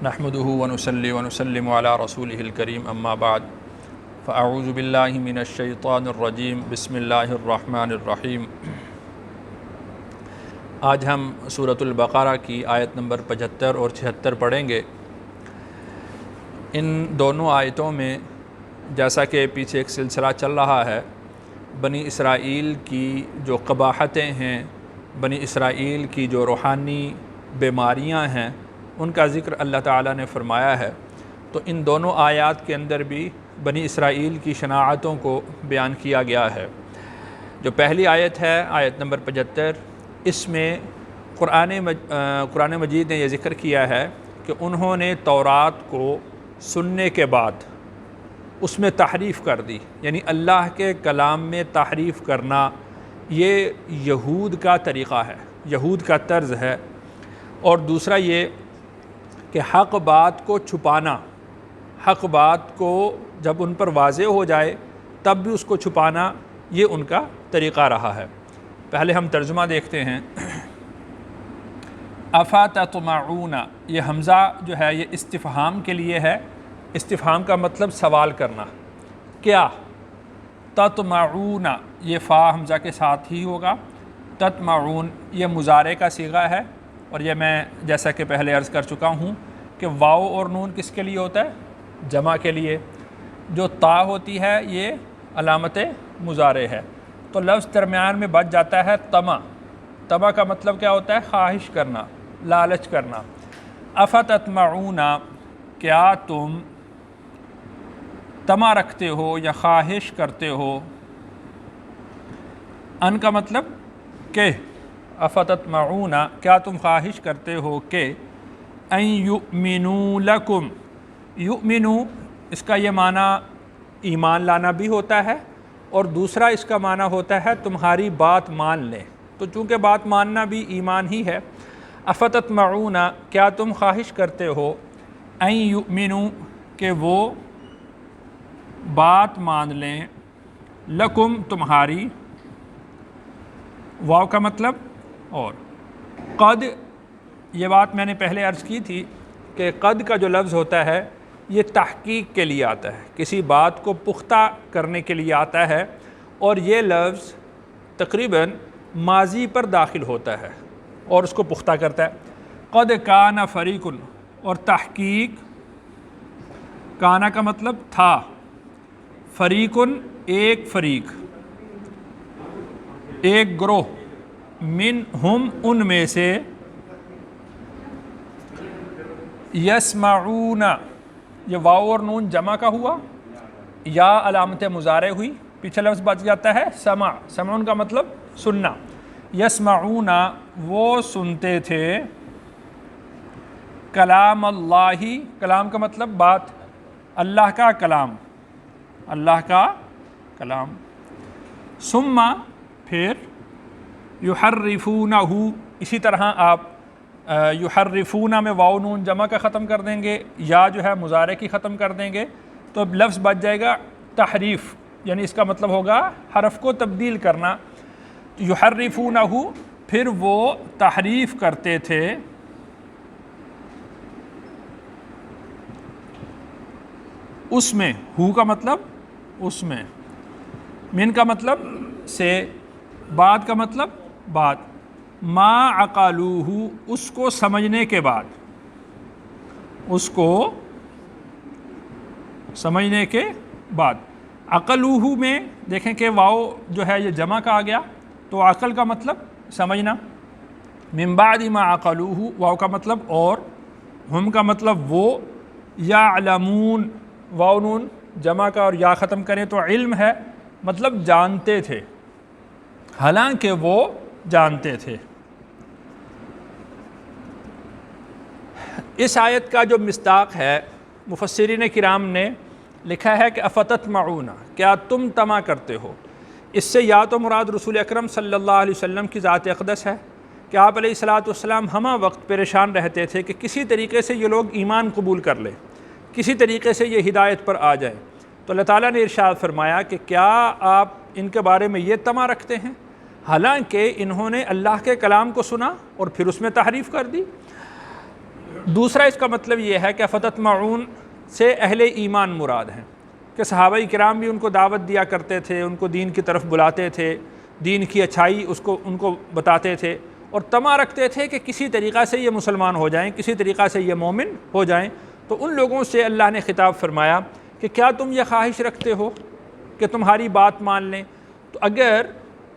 نحمده ونصلي ونسلم على رسوله الكريم اما بعد فاعوذ باللہ من الشیطان الرجیم بسم اللہ الرحمن الرحیم۔ آج ہم سورۃ البقرہ کی آیت نمبر 75 اور 76 پڑھیں گے۔ ان دونوں آیتوں میں جیسا کہ پیچھے ایک سلسلہ چل رہا ہے، بنی اسرائیل کی جو قباحتیں ہیں، بنی اسرائیل کی جو روحانی بیماریاں ہیں، ان کا ذکر اللہ تعالیٰ نے فرمایا ہے۔ تو ان دونوں آیات کے اندر بھی بنی اسرائیل کی شناعتوں کو بیان کیا گیا ہے۔ جو پہلی آیت ہے، آیت نمبر 75، اس میں قرآن مجید نے یہ ذکر کیا ہے کہ انہوں نے تورات کو سننے کے بعد اس میں تحریف کر دی، یعنی اللہ کے کلام میں تحریف کرنا یہ یہود کا طریقہ ہے، یہود کا طرز ہے۔ اور دوسرا یہ کہ حق بات کو چھپانا، حق بات کو جب ان پر واضح ہو جائے تب بھی اس کو چھپانا، یہ ان کا طریقہ رہا ہے۔ پہلے ہم ترجمہ دیکھتے ہیں۔ افتطمعون، یہ حمزہ جو ہے یہ استفہام کے لیے ہے۔ استفہام کا مطلب سوال کرنا، کیا؟ تطمعون، یہ فا حمزہ کے ساتھ ہی ہوگا۔ تطمعون یہ مضارع کا صیغہ ہے، اور یہ میں جیسا کہ پہلے عرض کر چکا ہوں کہ واو اور نون کس کے لیے ہوتا ہے؟ جمع کے لیے۔ جو تا ہوتی ہے یہ علامت مضارع ہے، تو لفظ درمیان میں بچ جاتا ہے طمع۔ طمع کا مطلب کیا ہوتا ہے؟ خواہش کرنا، لالچ کرنا۔ افتطمعون، کیا تم طمع رکھتے ہو یا خواہش کرتے ہو؟ ان کا مطلب کہ، افتطمعون کیا تم خواہش کرتے ہو کہ ان یؤمنوا لکم، یؤمنوا اس کا یہ معنی ایمان لانا بھی ہوتا ہے، اور دوسرا اس کا معنی ہوتا ہے تمہاری بات مان لیں، تو چونکہ بات ماننا بھی ایمان ہی ہے۔ افتطمعون کیا تم خواہش کرتے ہو ان یؤمنوا کہ وہ بات مان لیں، لکم تمہاری، واو کا مطلب اور قد، یہ بات میں نے پہلے عرض کی تھی کہ قد کا جو لفظ ہوتا ہے یہ تحقیق کے لیے آتا ہے، کسی بات کو پختہ کرنے کے لیے آتا ہے، اور یہ لفظ تقریباً ماضی پر داخل ہوتا ہے اور اس کو پختہ کرتا ہے۔ قد کان فریق، اور تحقیق، کانا کا مطلب تھا، فریق ایک فریق، ایک گروہ، منہم ان میں سے، یسمعون یہ واو اور نون جمع کا ہوا، یا علامت مضارع ہوئی، پیچھے لفظ بچ جاتا ہے سمع، سمعون کا مطلب سننا۔ یسمعون وہ سنتے تھے، کلام اللہ، کلام کا مطلب بات، اللہ کا کلام، اللہ کا کلام۔ ثم پھر، یحرفونہ، اسی طرح آپ یحرفونہ میں واو نون جمع کا ختم کر دیں گے، یا جو ہے مضارع کی ختم کر دیں گے، تو لفظ بچ جائے گا تحریف، یعنی اس کا مطلب ہوگا حرف کو تبدیل کرنا۔ یحرفونہ پھر وہ تحریف کرتے تھے، اس میں، ہو کا مطلب اس میں، من کا مطلب سے، بعد کا مطلب بعد، ما عقلوہ اس کو سمجھنے کے بعد، اس کو سمجھنے کے بعد۔ عقلوہ میں دیکھیں کہ واو جو ہے یہ جمع کا آ گیا، تو عقل کا مطلب سمجھنا، من بعد ما عقلوہ واو کا مطلب اور، ہم کا مطلب وہ، یعلمون واو نون جمع کا اور یا ختم کریں تو علم ہے، مطلب جانتے تھے، حالانکہ وہ جانتے تھے۔ اس آیت کا جو مصداق ہے، مفسرین کرام نے لکھا ہے کہ افتطمعون کیا تم طمع کرتے ہو، اس سے یا تو مراد رسول اکرم صلی اللہ علیہ وسلم کی ذات اقدس ہے کہ آپ علیہ الصلاۃ والسلام ہمہ وقت پریشان رہتے تھے کہ کسی طریقے سے یہ لوگ ایمان قبول کر لیں، کسی طریقے سے یہ ہدایت پر آ جائیں، تو اللہ تعالیٰ نے ارشاد فرمایا کہ کیا آپ ان کے بارے میں یہ طمع رکھتے ہیں حالانکہ انہوں نے اللہ کے کلام کو سنا اور پھر اس میں تحریف کر دی۔ دوسرا اس کا مطلب یہ ہے کہ فتطمعون سے اہل ایمان مراد ہیں، کہ صحابہ کرام بھی ان کو دعوت دیا کرتے تھے، ان کو دین کی طرف بلاتے تھے، دین کی اچھائی ان کو بتاتے تھے، اور طمع رکھتے تھے کہ کسی طریقہ سے یہ مسلمان ہو جائیں، کسی طریقہ سے یہ مومن ہو جائیں۔ تو ان لوگوں سے اللہ نے خطاب فرمایا کہ کیا تم یہ خواہش رکھتے ہو کہ تمہاری بات مان لیں؟ تو اگر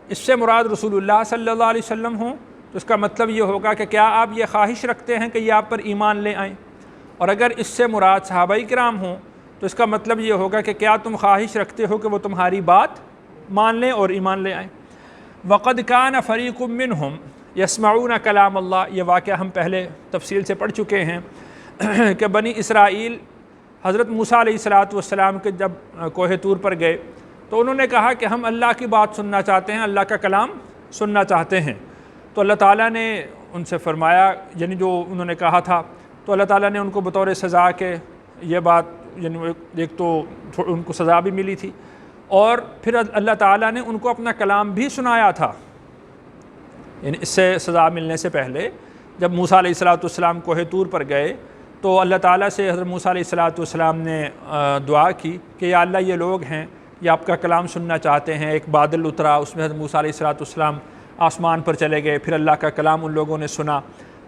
اس سے مراد رسول اللہ صلی اللہ علیہ وسلم ہوں تو اس کا مطلب یہ ہوگا کہ کیا آپ یہ خواہش رکھتے ہیں کہ یہ آپ پر ایمان لے آئیں، اور اگر اس سے مراد صحابہ کرام ہوں تو اس کا مطلب یہ ہوگا کہ کیا تم خواہش رکھتے ہو کہ وہ تمہاری بات مان لیں اور ایمان لے آئیں۔ وَقَدْ كَانَ فَرِيقٌ مِّنْهُمْ يَسْمَعُونَ كَلَامَ اللَّهِ، یہ واقعہ ہم پہلے تفصیل سے پڑھ چکے ہیں کہ بنی اسرائیل حضرت موسیٰ علیہ السلام کے جب کوہ طور پر گئے تو انہوں نے کہا کہ ہم اللہ کی بات سننا چاہتے ہیں، اللہ کا کلام سننا چاہتے ہیں۔ تو اللہ تعالیٰ نے ان سے فرمایا، یعنی جو انہوں نے کہا تھا، تو اللہ تعالیٰ نے ان کو بطور سزا کے یہ بات، یعنی ایک تو ان کو سزا بھی ملی تھی، اور پھر اللہ تعالیٰ نے ان کو اپنا کلام بھی سنایا تھا۔ یعنی اس سے سزا ملنے سے پہلے جب موسیٰ علیہ السلام کوہ طور پر گئے تو اللہ تعالیٰ سے حضرت موسیٰ علیہ السلام نے دعا کی کہ یا اللہ یہ لوگ ہیں، یہ آپ کا کلام سننا چاہتے ہیں۔ ایک بادل اترا، اس میں حضرت موسیٰ علیہ السلام آسمان پر چلے گئے، پھر اللہ کا کلام ان لوگوں نے سنا۔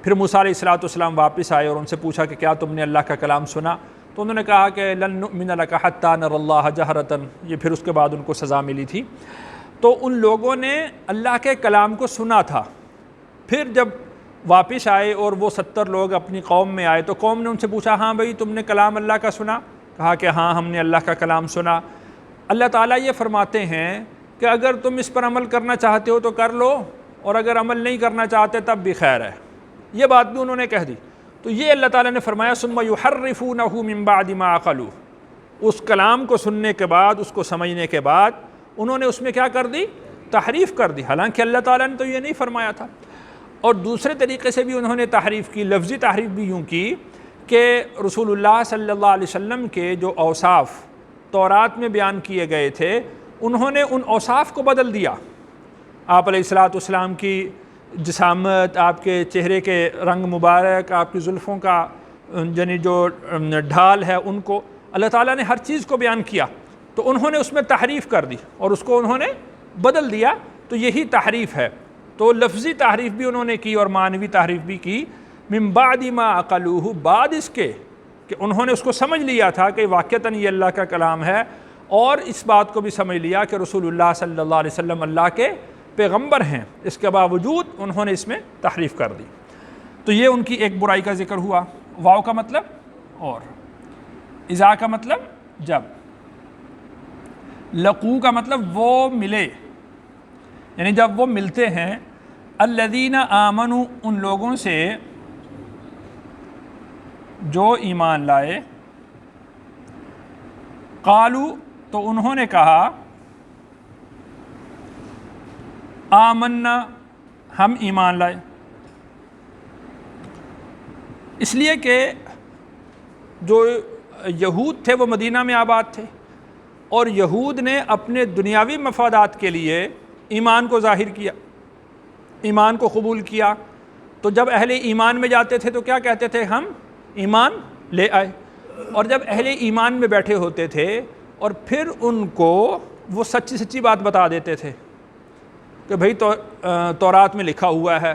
پھر موسیٰ علیہ السلام واپس آئے اور ان سے پوچھا کہ کیا تم نے اللہ کا کلام سنا؟ تو انہوں نے کہا کہ لن نؤمن لک حتی نری اللہ جہرۃ، یہ پھر اس کے بعد ان کو سزا ملی تھی۔ تو ان لوگوں نے اللہ کے کلام کو سنا تھا، پھر جب واپس آئے اور وہ 70 لوگ اپنی قوم میں آئے تو قوم نے ان سے پوچھا ہاں بھئی تم نے کلام اللہ کا سنا؟ کہا کہ ہاں ہم نے اللہ کا کلام سنا۔ اللہ تعالیٰ یہ فرماتے ہیں کہ اگر تم اس پر عمل کرنا چاہتے ہو تو کر لو، اور اگر عمل نہیں کرنا چاہتے تب بھی خیر ہے۔ یہ بات بھی انہوں نے کہہ دی۔ تو یہ اللہ تعالیٰ نے فرمایا ثم یحرفونہ من بعد ما عقلوہ، اس کلام کو سننے کے بعد، اس کو سمجھنے کے بعد انہوں نے اس میں کیا کر دی؟ تحریف کر دی، حالانکہ اللہ تعالیٰ نے تو یہ نہیں فرمایا تھا۔ اور دوسرے طریقے سے بھی انہوں نے تحریف کی، لفظی تحریف بھی یوں کی کہ رسول اللہ صلی اللہ علیہ وسلم کے جو اوصاف تورات میں بیان کیے گئے تھے انہوں نے ان اوصاف کو بدل دیا۔ آپ علیہ السلام کی جسامت، آپ کے چہرے کے رنگ مبارک، آپ کی زلفوں کا یعنی جو ڈھال ہے، ان کو اللہ تعالیٰ نے ہر چیز کو بیان کیا، تو انہوں نے اس میں تحریف کر دی اور اس کو انہوں نے بدل دیا، تو یہی تحریف ہے۔ تو لفظی تحریف بھی انہوں نے کی اور معنوی تحریف بھی کی۔ من بعد ما عقلوہ، بعد اس کے کہ انہوں نے اس کو سمجھ لیا تھا کہ واقعتاً یہ اللہ کا کلام ہے، اور اس بات کو بھی سمجھ لیا کہ رسول اللہ صلی اللہ علیہ وسلم اللہ کے پیغمبر ہیں، اس کے باوجود انہوں نے اس میں تحریف کر دی۔ تو یہ ان کی ایک برائی کا ذکر ہوا۔ واو کا مطلب اور، اذا کا مطلب جب، لقو کا مطلب وہ ملے، یعنی جب وہ ملتے ہیں۔ الذین آمنوا، ان لوگوں سے جو ایمان لائے۔ قالوا، تو انہوں نے کہا آمنا، ہم ایمان لائے۔ اس لیے کہ جو یہود تھے وہ مدینہ میں آباد تھے، اور یہود نے اپنے دنیاوی مفادات کے لیے ایمان کو ظاہر کیا، ایمان کو قبول کیا۔ تو جب اہل ایمان میں جاتے تھے تو کیا کہتے تھے؟ ہم ایمان لے آئے۔ اور جب اہل ایمان میں بیٹھے ہوتے تھے اور پھر ان کو وہ سچی سچی بات بتا دیتے تھے کہ بھئی تورات میں لکھا ہوا ہے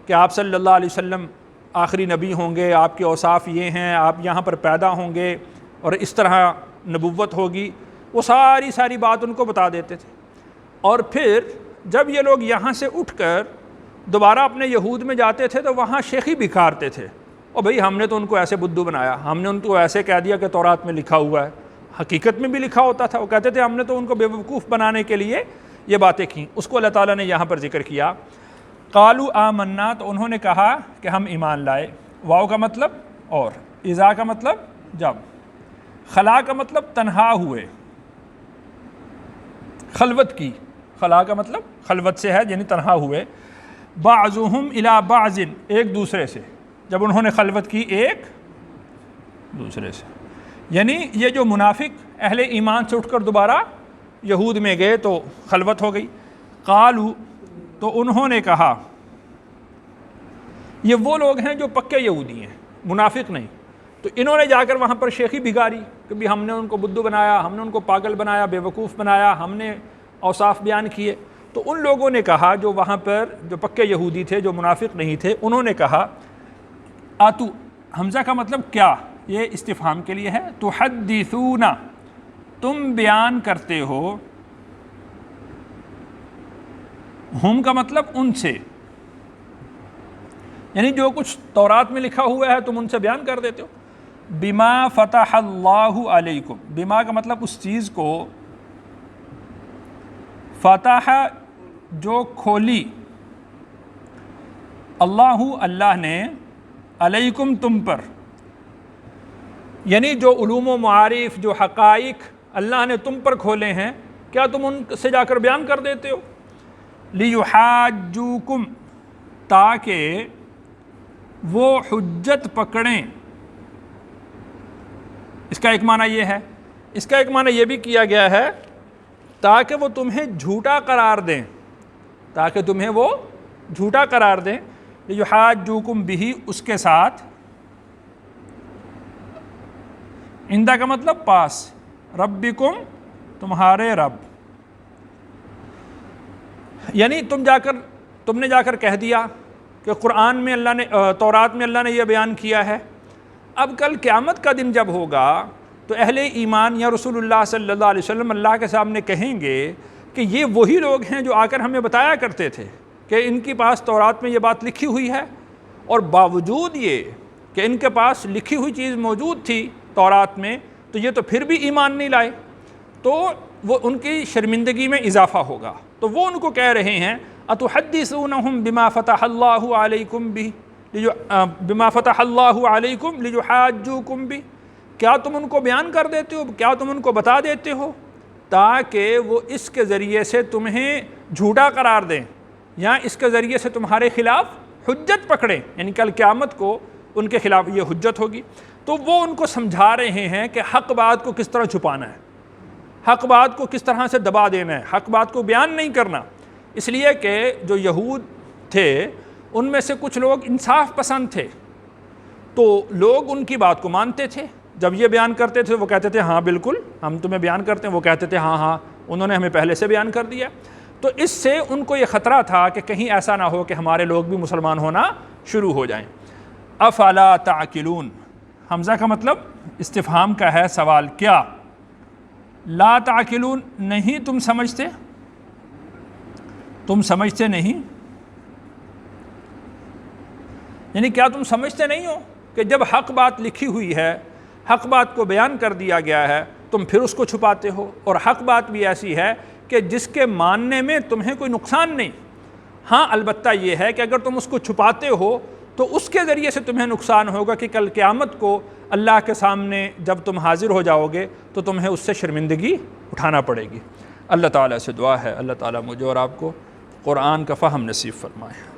کہ آپ صلی اللہ علیہ وسلم آخری نبی ہوں گے، آپ کے اوصاف یہ ہیں، آپ یہاں پر پیدا ہوں گے اور اس طرح نبوت ہوگی، وہ ساری بات ان کو بتا دیتے تھے۔ اور پھر جب یہ لوگ یہاں سے اٹھ کر دوبارہ اپنے یہود میں جاتے تھے تو وہاں شیخی بکھارتے تھے، اور بھئی ہم نے تو ان کو ایسے بدھو بنایا، ہم نے ان کو ایسے کہہ دیا کہ تورات میں لکھا ہوا ہے، حقیقت میں بھی لکھا ہوتا تھا۔ وہ کہتے تھے ہم نے تو ان کو بے وقوف بنانے کے لیے یہ باتیں کیں۔ اس کو اللہ تعالیٰ نے یہاں پر ذکر کیا۔ قالوا آمنا، تو انہوں نے کہا کہ ہم ایمان لائے۔ واو کا مطلب اور، اذا کا مطلب جب، خلا کا مطلب تنہا ہوئے، خلوت کی، خلا کا مطلب خلوت سے ہے یعنی تنہا ہوئے۔ بعضهم الی بعض، ایک دوسرے سے، جب انہوں نے خلوت کی ایک دوسرے سے، یعنی یہ جو منافق اہل ایمان سے اٹھ کر دوبارہ یہود میں گئے تو خلوت ہو گئی۔ قالوا، تو انہوں نے کہا، یہ وہ لوگ ہیں جو پکے یہودی ہیں، منافق نہیں۔ تو انہوں نے جا کر وہاں پر شیخی بگاڑی کہ بھی ہم نے ان کو بدھو بنایا، ہم نے ان کو پاگل بنایا، بے وقوف بنایا، ہم نے اوصاف بیان کیے۔ تو ان لوگوں نے کہا، جو وہاں پر جو پکے یہودی تھے، جو منافق نہیں تھے، انہوں نے کہا آتو، حمزہ کا مطلب کیا، یہ استفہام کے لیے ہے، تحدثون، تم بیان کرتے ہو، ہم کا مطلب ان سے، یعنی جو کچھ تورات میں لکھا ہوا ہے تم ان سے بیان کر دیتے ہو، بما فتح اللہ علیکم، بما کا مطلب اس چیز کو، فتح جو کھولی، اللہ نے، علیکم تم پر، یعنی جو علوم و معارف، جو حقائق اللہ نے تم پر کھولے ہیں، کیا تم ان سے جا کر بیان کر دیتے ہو؟ لیحاجوکم، تاکہ وہ حجت پکڑیں۔ اس کا ایک معنی یہ ہے، اس کا ایک معنی یہ بھی کیا گیا ہے تاکہ وہ تمہیں جھوٹا قرار دیں، تاکہ تمہیں وہ جھوٹا قرار دیں۔ لیحاجوکم بہ، اس کے ساتھ، عندہ کا مطلب پاس، ربکم تمہارے رب، یعنی تم نے جا کر کہہ دیا کہ قرآن میں اللہ نے، تورات میں اللہ نے یہ بیان کیا ہے، اب کل قیامت کا دن جب ہوگا تو اہل ایمان یا رسول اللہ صلی اللہ علیہ وسلم اللہ کے سامنے کہیں گے کہ یہ وہی لوگ ہیں جو آ کر ہمیں بتایا کرتے تھے کہ ان کے پاس تورات میں یہ بات لکھی ہوئی ہے، اور باوجود یہ کہ ان کے پاس لکھی ہوئی چیز موجود تھی تورات میں، تو یہ تو پھر بھی ایمان نہیں لائے، تو وہ ان کی شرمندگی میں اضافہ ہوگا۔ تو وہ ان کو کہہ رہے ہیں اتحدثونہم بما فتح اللہ علیکم بما فتح اللہ علیکم لیحاجوکم بہ، کیا تم ان کو بیان کر دیتے ہو، کیا تم ان کو بتا دیتے ہو تاکہ وہ اس کے ذریعے سے تمہیں جھوٹا قرار دیں، یا اس کے ذریعے سے تمہارے خلاف حجت پکڑیں، یعنی کل قیامت کو ان کے خلاف یہ حجت ہوگی۔ تو وہ ان کو سمجھا رہے ہیں کہ حق بات کو کس طرح چھپانا ہے، حق بات کو کس طرح سے دبا دینا ہے، حق بات کو بیان نہیں کرنا، اس لیے کہ جو یہود تھے ان میں سے کچھ لوگ انصاف پسند تھے، تو لوگ ان کی بات کو مانتے تھے، جب یہ بیان کرتے تھے وہ کہتے تھے ہاں بالکل ہم تمہیں بیان کرتے ہیں، وہ کہتے تھے ہاں ہاں انہوں نے ہمیں پہلے سے بیان کر دیا۔ تو اس سے ان کو یہ خطرہ تھا کہ کہیں ایسا نہ ہو کہ ہمارے لوگ بھی مسلمان ہونا شروع ہو جائیں۔ افلا تعقلون، حمزہ کا مطلب استفہام کا ہے، سوال، کیا، لا تعقلون، نہیں تم سمجھتے، تم سمجھتے نہیں، یعنی کیا تم سمجھتے نہیں ہو کہ جب حق بات لکھی ہوئی ہے، حق بات کو بیان کر دیا گیا ہے، تم پھر اس کو چھپاتے ہو، اور حق بات بھی ایسی ہے کہ جس کے ماننے میں تمہیں کوئی نقصان نہیں، ہاں البتہ یہ ہے کہ اگر تم اس کو چھپاتے ہو تو اس کے ذریعے سے تمہیں نقصان ہوگا کہ کل قیامت کو اللہ کے سامنے جب تم حاضر ہو جاؤ گے تو تمہیں اس سے شرمندگی اٹھانا پڑے گی۔ اللہ تعالیٰ سے دعا ہے اللہ تعالیٰ مجھے اور آپ کو قرآن کا فہم نصیب فرمائے۔